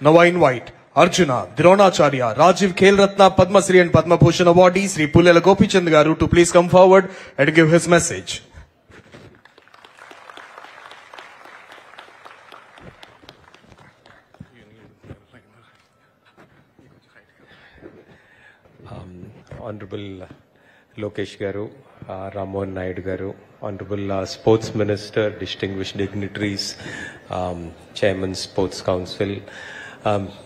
Now I invite Arjuna, Dronacharya, Rajiv Khel Ratna, Padma Shri and Padma Bhushan awardee Sri Pullela Gopichand Garu to please come forward and give his message. Honorable Lokesh Garu, Rammohan Naidu Garu, Honorable Sports Minister, distinguished dignitaries, Chairman Sports Council,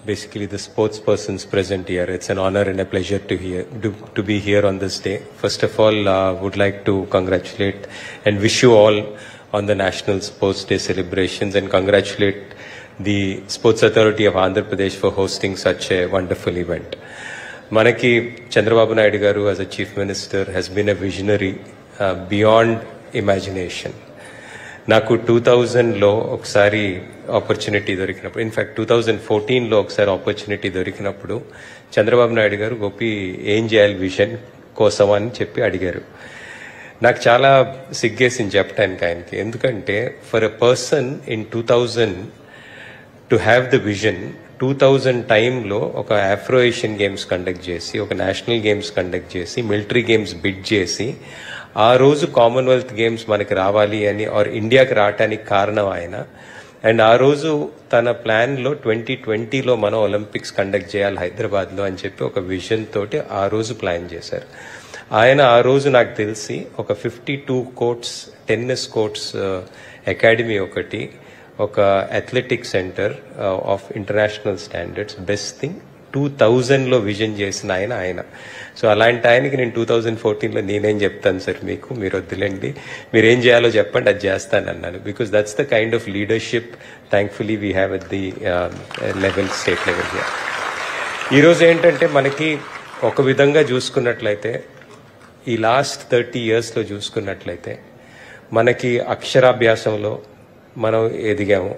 basically the sports persons present here. It's an honor and a pleasure to be here on this day. First of all, would like to congratulate and wish you all on the National Sports Day celebrations and congratulate the Sports Authority of Andhra Pradesh for hosting such a wonderful event. Manaki Chandrababu Naidu Garu as a Chief Minister has been a visionary beyond imagination. నాకు 2000లో ఒకసారి opportunity దొరికినప్పుడు, in fact 2014లో ఒకసారి opportunity దొరికినప్పుడు చంద్రబాబు నాయుడు గారు గోపి ఏం చేయాలి vision కోసం అని చెప్పి అడిగారు. నాకు చాలా సిగ్గేసింది చెప్పడానికి ఆయనకి. ఎందుకంటే for a person in 2000 to have the vision, 2000 టైంలో ఒక ఆఫ్రో ఏషియన్ గేమ్స్ కండక్ట్ చేసి, ఒక నేషనల్ గేమ్స్ కండక్ట్ చేసి, మిలిటరీ గేమ్స్ బిడ్ చేసి, ఆ రోజు కామన్వెల్త్ గేమ్స్ మనకి రావాలి అని ఆర్ ఇండియాకి రావటానికి కారణం ఆయన. అండ్ ఆ రోజు తన ప్లాన్లో 2020లో మనం ఒలింపిక్స్ కండక్ట్ చేయాలి హైదరాబాద్లో అని చెప్పి ఒక విజన్ తోటి ఆ రోజు ప్లాన్ చేశారు. ఆయన ఆ రోజు నాకు తెలిసి ఒక 52 కోర్ట్స్, టెన్నిస్ కోర్ట్స్ అకాడమీ ఒకటి, ఒక athletic centre of international standards, best thing 2000లో విజన్ చేసిన ఆయన. సో అలాంటి ఆయనకి నేను 2014లో నేనేం చెప్తాను సార్ మీకు, మీరు వద్దులేండి, మీరేం చేయాలో చెప్పండి అది చేస్తాను అన్నాను. Because that's the kind of leadership thankfully we have at the level, state level. ఈరోజు ఏంటంటే మనకి ఒక విధంగా చూసుకున్నట్లయితే ఈ లాస్ట్ 30 yearsలో చూసుకున్నట్లయితే మనకి అక్షరాభ్యాసంలో మనం ఎదిగాము,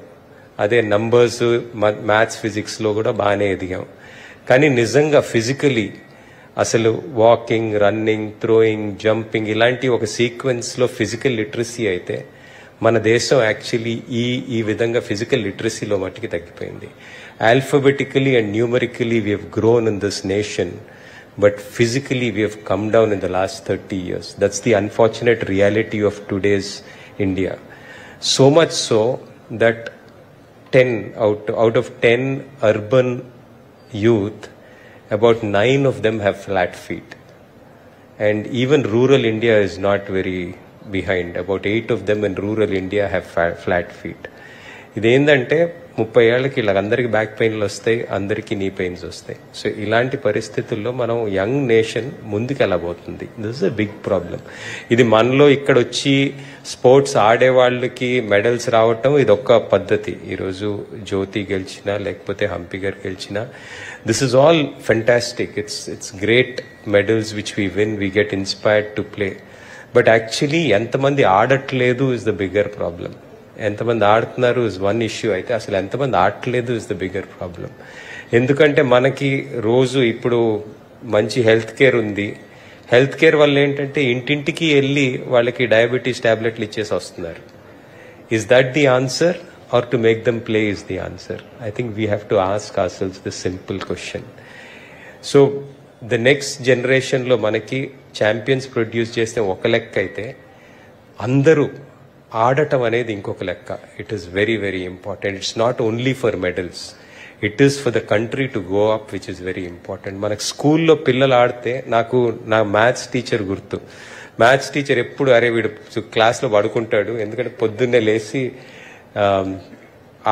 అదే నంబర్స్, మ్యాథ్స్, ఫిజిక్స్లో కూడా బాగానే ఎదిగాము. కానీ నిజంగా ఫిజికలీ అసలు వాకింగ్, రన్నింగ్, థ్రోయింగ్, జంపింగ్ ఇలాంటి ఒక సీక్వెన్స్లో ఫిజికల్ లిటరసీ అయితే మన దేశం యాక్చువల్లీ ఈ విధంగా ఫిజికల్ లిటరసీలో మట్టికి తగ్గిపోయింది. Alphabetically and numerically we have grown in this nation, but physically we have come down in the last 30 years. That's the unfortunate reality of today's India. So much so that 10 out of 10 urban youth, about 9 of them have flat feet. And even rural India is not very behind. About 8 of them in rural India have flat feet. ఇదేంటంటే 30 ఏళ్ళకి ఇలా అందరికి back పెయిన్లు వస్తాయి, అందరికీ నీ pains వస్తాయి. So ఇలాంటి పరిస్థితుల్లో మనం యంగ్ నేషన్ ముందుకు వెళ్ళబోతుంది. This is a big problem. ఇది మనలో ఇక్కడ వచ్చి స్పోర్ట్స్ ఆడే వాళ్ళకి మెడల్స్ రావటం ఇది ఒక్క పద్ధతి. ఈరోజు జ్యోతి గెలిచినా లేకపోతే హంపి గారు గెలిచినా, this is all fantastic. It's great medals which we win, we get inspired to play. But actually ఎంతమంది ఆడట్లేదు ఇస్ ద బిగ్గర్ ప్రాబ్లం. ఎంతమంది ఆడుతున్నారు ఇస్ వన్ ఇష్యూ, అయితే అసలు ఎంతమంది ఆడట్లేదు ఇస్ ద బిగ్గర్ ప్రాబ్లం. ఎందుకంటే మనకి రోజు ఇప్పుడు మంచి హెల్త్ కేర్ ఉంది. హెల్త్ కేర్ వల్ల ఏంటంటే ఇంటింటికి వెళ్ళి వాళ్ళకి డయాబెటీస్ టాబ్లెట్లు ఇచ్చేసి వస్తున్నారు. Is that the answer or to make them play is the answer? I think we have to ask hour selves this simple question. So the next జనరేషన్లో మనకి ఛాంపియన్స్ ప్రొడ్యూస్ చేస్తే ఒక లెక్క అయితే, అందరూ ఆడటం అనేది ఇంకొక లెక్క. It is very very important. It's not only for medals, it is for the country to go up, which is very important. మనకు స్కూల్లో పిల్లలు ఆడితే నా మ్యాథ్స్ టీచర్ గుర్తు. మ్యాథ్స్ టీచర్ ఎప్పుడు అరే వీడు క్లాస్లో పడుకుంటాడు, ఎందుకంటే పొద్దున్నే లేచి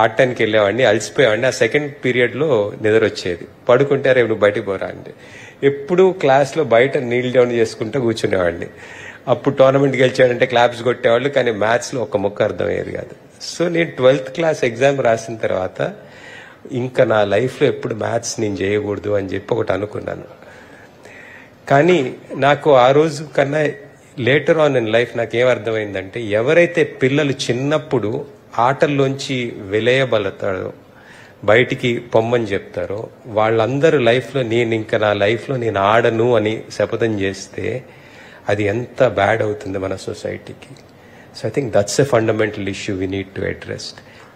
ఆడటానికి వెళ్ళేవాడిని, అలసిపోయేవాడిని, ఆ సెకండ్ పీరియడ్లో నిద్ర వచ్చేది, పడుకుంటే అరే నువ్వు బయటికి పోరా అంటే ఎప్పుడు క్లాస్లో బయట నీల్ డౌన్ చేసుకుంటూ కూర్చునేవాడిని. అప్పుడు టోర్నమెంట్ గెలిచాడంటే క్లాప్స్ కొట్టేవాళ్ళు, కానీ మ్యాథ్స్లో ఒక ముక్క అర్థమయ్యేది కాదు. సో నేను 12th క్లాస్ ఎగ్జామ్ రాసిన తర్వాత ఇంకా నా లైఫ్లో ఎప్పుడు మ్యాథ్స్ నేను చేయకూడదు అని చెప్పి ఒకటి అనుకున్నాను. కానీ నాకు ఆ రోజు కన్నా లేటర్ ఆన్ ఇన్ లైఫ్ నాకేం అర్థమైందంటే, ఎవరైతే పిల్లలు చిన్నప్పుడు ఆటల్లోంచి వెలేయబడతారో, బయటికి పొమ్మని చెప్తారో, వాళ్ళందరూ లైఫ్లో నా లైఫ్లో నేను ఆడను అని శపథం చేస్తే అది ఎంత బ్యాడ్ అవుతుంది మన సొసైటీకి. So I think that's a fundamental issue we need to address.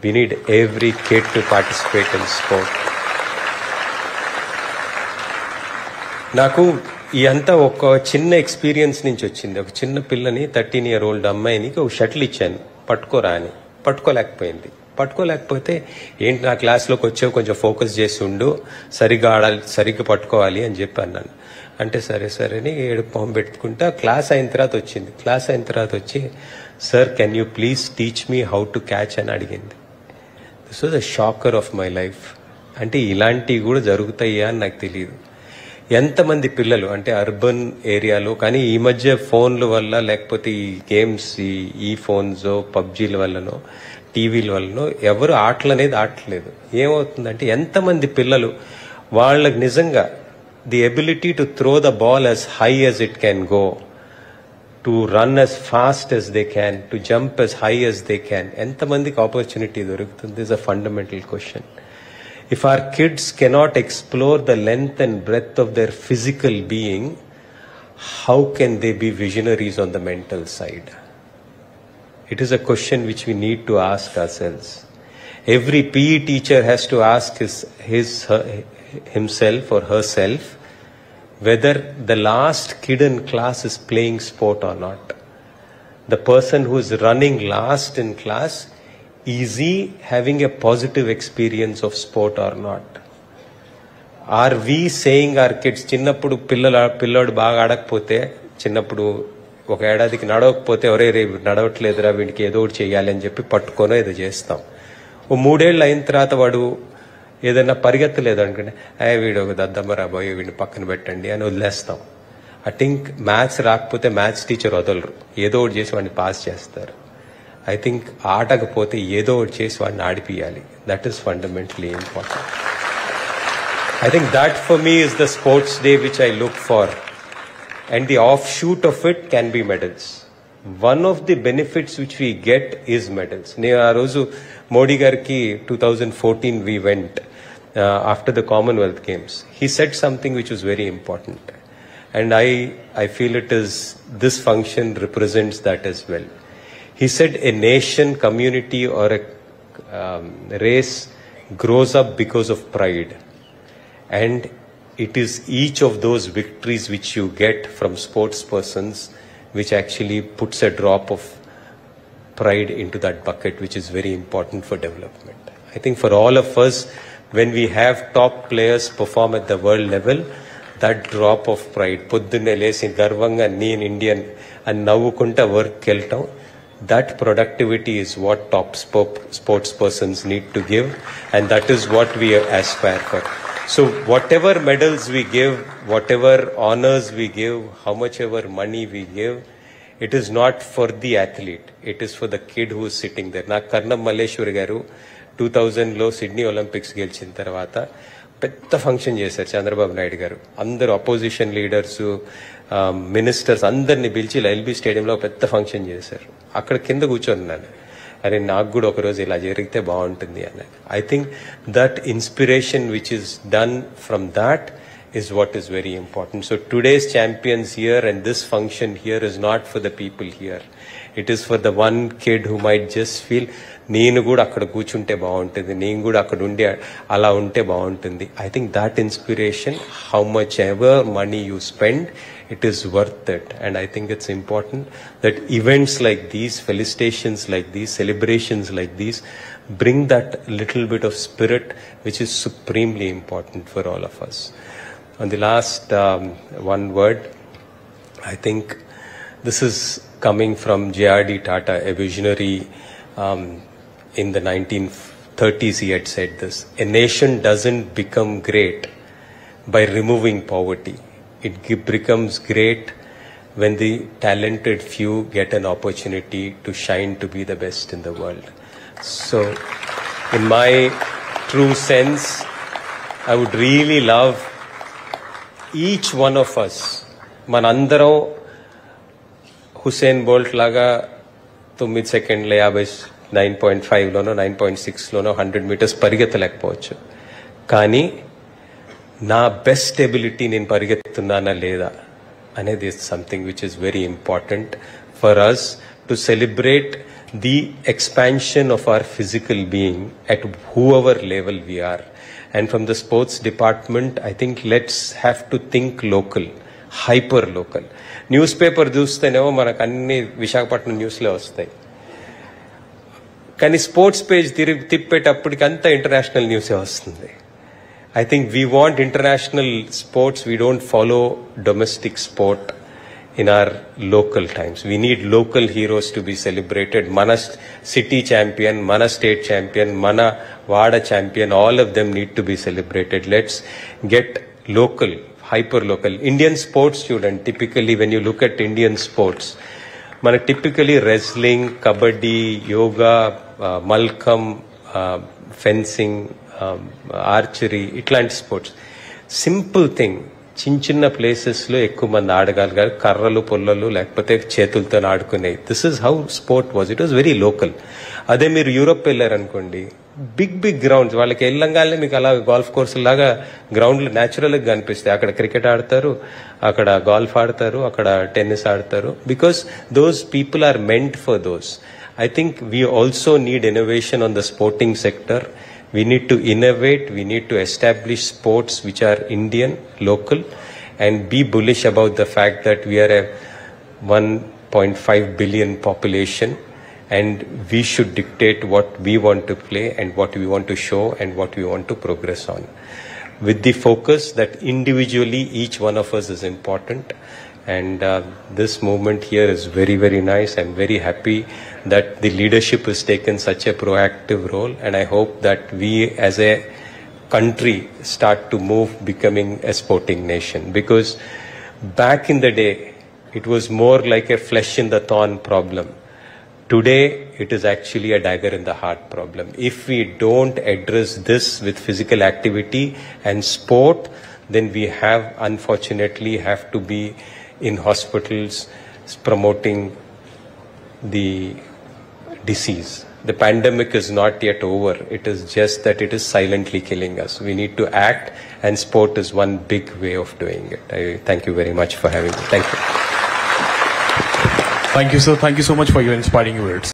We need every kid to participate in sport. నాకు ఈ అంతా ఒక చిన్న ఎక్స్పీరియన్స్ నుంచి వచ్చింది. ఒక చిన్న పిల్లని 13-year-old అమ్మాయినికి ఒక షటిల్ ఇచ్చాను, పట్టుకోరా అని. పట్టుకోలేకపోయింది. పట్టుకోలేకపోతే ఏంటి నా క్లాస్లోకి వచ్చావు, కొంచెం ఫోకస్ చేసి ఉండు, సరిగ్గా ఆడాలి, సరిగ్గా పట్టుకోవాలి అని చెప్పి అన్నాను. అంటే సరే సరే అని ఏడుపు పెట్టుకుంటా క్లాస్ అయిన తర్వాత వచ్చింది. క్లాస్ అయిన తర్వాత వచ్చి, sir can you please teach me how to catch అని అడిగింది. This was a shocker of my life. అంటే ఇలాంటివి కూడా జరుగుతాయా అని నాకు తెలియదు. ఎంతమంది పిల్లలు అంటే అర్బన్ ఏరియాలో, కానీ ఈ మధ్య ఫోన్ల వల్ల లేకపోతే ఈ గేమ్స్, ఈ ఫోన్స్, పబ్జీల వల్లనో టీవీల వల్లనో ఎవరు ఆటలు అనేది ఆడట్లేదు. ఏమవుతుందంటే ఎంతమంది పిల్లలు వాళ్ళకి నిజంగా the ability to throw the ball as high as it can go, to run as fast as they can, to jump as high as they can. ఎంతమందికి ఆపర్చునిటీ దొరుకుతుంది is a fundamental question. If our kids cannot explore the length and breadth of their physical being, how can they be visionaries on the mental side? It is a question which we need to ask ourselves. Every PE teacher has to ask himself or herself whether the last kid in class is playing sport or not. The person who is running last in class, is he having a positive experience of sport or not? Are we saying our kids, చిన్నప్పుడు పిల్లోడు బాగా ఆడకపోతే, చిన్నప్పుడు ఒక ఏడాదికి నడవకపోతే, ఎవరే రేపు నడవట్లేదురా వీడికి ఏదో ఒకటి చేయాలి అని చెప్పి పట్టుకోనో ఏదో చేస్తాం. ఓ 3 ఏళ్ళు అయిన తర్వాత వాడు ఏదైనా పరిగెత్తలేదు అనుకుంటే, వీడు ఒక దద్దమ్మ రాబోయే వీడిని పక్కన పెట్టండి అని వదిలేస్తాం. ఐ థింక్ మ్యాథ్స్ రాకపోతే మ్యాథ్స్ టీచర్ వదలరు, ఏదో ఒకటి చేసి వాడిని పాస్ చేస్తారు. ఐ థింక్ ఆటకపోతే ఏదో ఒకటి చేసి వాడిని ఆడిపియాలి. That is fundamentally important. I think that for me is the sports day which I look far. And the offshoot of it can be medals. One of the benefits which we get is medals. నేను ఆ రోజు మోడీ గారికి 2014 we went after the Commonwealth Games. He said something which was very important. And I feel it is, this function represents that as well. He said a nation, community or a race grows up because of pride. And it is each of those victories which you get from sports persons which actually puts a drop of pride into that bucket, which is very important for development. I think for all of us, when we have top players perform at the world level, that drop of pride, పొద్దున్నే లేసి గర్వంగా నేను Indian అని నవ్వుకుంటా work వెళ్తాం, that productivity is what top sports persons need to give, and that is what we aspire for. So whatever medals we give, whatever honors we give, how much ever money we give, it is not for the athlete. It is for the kid who is sitting there. Na Karnam Malleshwari garu 2000లో Sydney Olympics గెలిచిన తర్వాత పెద్ద function చేశారు చంద్రబాబు నాయుడు గారు. అందరు opposition leaders, ministers అందరిని పిలిచి LB స్టేడియంలో పెద్ద ఫంక్షన్ చేశారు. అక్కడ కింద కూర్చొన్నాను, అరే నాకు కూడా ఒకరోజు ఇలా జరిగితే బాగుంటుంది అని. I think that inspiration which is done from that is what is very important. So today's champions here and this function here is not for the people here. It is for the one kid who might just feel, నేను కూడా అక్కడ కూర్చుంటే బాగుంటుంది, నేను కూడా అక్కడ ఉండి అలా ఉంటే బాగుంటుంది. I think that inspiration, how much ever money you spend, it is worth it. And I think it's important that events like these, felicitations like these, celebrations like these, bring that little bit of spirit which is supremely important for all of us. On the last one word, I think this is coming from J.R.D. Tata, a visionary. In the 1930s, he had said this: a nation doesn't become great by removing poverty. It becomes great when the talented few get an opportunity to shine to be the best in the world. So, in my true sense, I would really love each one of us, మనందరం Usain Bolt లాగా 9 సెకండ్ల 9.5లోనో 9.6లోనో 100 metres పరిగెత్తలేకపోవచ్చు, కానీ నా best ability నేను పరిగెత్తున్నానా లేదా అనేది is something which is very important for us to celebrate the expansion of our physical being at whoever level we are. And from the sports department, I think let's have to think local, hyper local. News paper చూస్తేనేమో మనకు అన్ని విశాఖపట్నం న్యూస్లే వస్తాయి, కానీ sports page తిప్పేటప్పటికి అంతా international న్యూసే వస్తుంది. I think we want international sports. We don't follow domestic sport in our local times. We need local heroes to be celebrated. Mana city champion, Mana state champion, Mana Vada champion, all of them need to be celebrated. Let's get local, hyper local. Indian sports student, typically when you look at Indian sports, Mana typically wrestling, kabaddi, yoga, malkham, fencing, archery, ఇట్లాంటి sports simple thing. చిన్న ప్లేసెస్లో ఎక్కువ మంది ఆడగలిగారు, కర్రలు పొల్లలు లేకపోతే చేతులతో ఆడుకునేవి. This is how sport was. It was very local. అదే మీరు యూరోప్ వెళ్ళారనుకోండి, బిగ్ గ్రౌండ్స్, వాళ్ళకి వెళ్ళంగానే మీకు అలా గోల్ఫ్ కోర్సు లాగా గ్రౌండ్లు న్యాచురల్గా కనిపిస్తాయి. అక్కడ క్రికెట్ ఆడతారు, అక్కడ గోల్ఫ్ ఆడతారు, అక్కడ టెన్నిస్ ఆడతారు, because those people are meant for those. I think we also need innovation on the sporting sector. We need to innovate. We need to establish sports which are Indian, local, and be bullish about the fact that we are a 1.5 billion population, and we should dictate what we want to play and what we want to show and what we want to progress on. With the focus that individually each one of us is important. And this movement here is very, very nice. I'm very happy that the leadership has taken such a proactive role. And I hope that we as a country start to move becoming a sporting nation. Because back in the day, it was more like a flesh in the thorn problem. Today, it is actually a dagger in the heart problem. If we don't address this with physical activity and sport, then we unfortunately have to be in hospitals promoting the disease. The pandemic is not yet over. It is just that it is silently killing us. We need to act, and sport is one big way of doing it. I thank you very much for having me. Thank you. Thank you, sir. Thank you so much for your inspiring words.